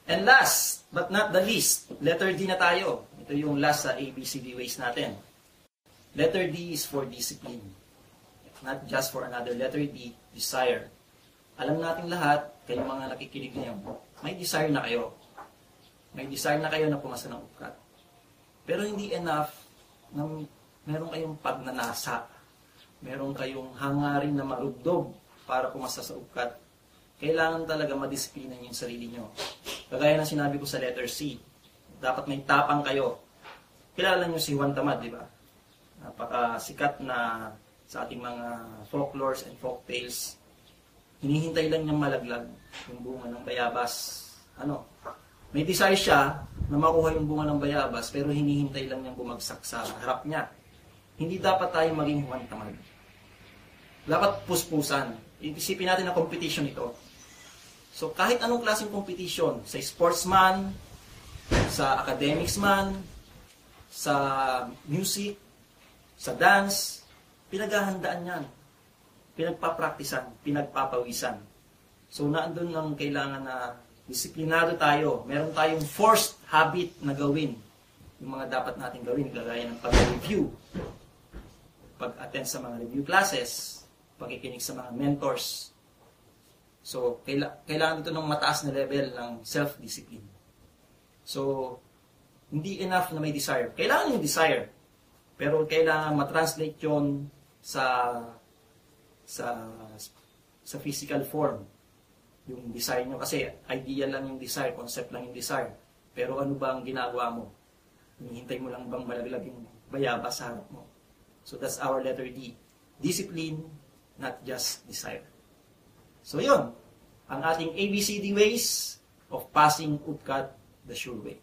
And last, but not the least, letter D na tayo. Ito yung last sa ABCD ways natin. Letter D is for discipline. Not just for another. Letter D, desire. Alam natin lahat, kayong mga nakikinig ngayon, may desire na kayo. May desire na kayo na pumasa ng UPCAT. Pero hindi enough na meron kayong pagnanasa. Meron kayong hangarin na marugdog para pumasa sa UPCAT. Kailangan talaga madisiplina niyo yung sarili niyo. Kagaya ng sinabi ko sa letter C, dapat may tapang kayo. Kilala niyo si Juan Tamad, di ba? Napakasikat na sa ating mga folklores and folktales. Hinihintay lang niyang malaglag yung bunga ng bayabas. May desire siya na makuha yung bunga ng bayabas, pero hinihintay lang niyang bumagsak sa harap niya. Hindi dapat tayo maging Juan Tamad. Dapat puspusan. Isipin natin na competition ito. So kahit anong klaseng competition, sa sportsman, sa academics man, sa music, sa dance, pinaghahandaan yan. Pinagpapraktisan, pinagpapawisan. So naandun ang kailangan na disiplinado tayo. Meron tayong forced habit na gawin. Yung mga dapat natin gawin, kagaya ng pag-review, pag-attend sa mga review classes, pagkikinig sa mga mentors. So, kailangan ito ng mataas na level ng self-discipline. So, hindi enough na may desire. Kailangan yung desire. Pero kailangan matranslate yun sa physical form. Yung desire nyo. Kasi idea lang yung desire, concept lang yung desire. Pero ano ba ang ginagawa mo? Hinihintay mo lang bang malaglag yung bayabas sa harap mo? So, that's our letter D. Discipline, not just desire. So yun, ang ating ABCD ways of passing UPCAT the sure way.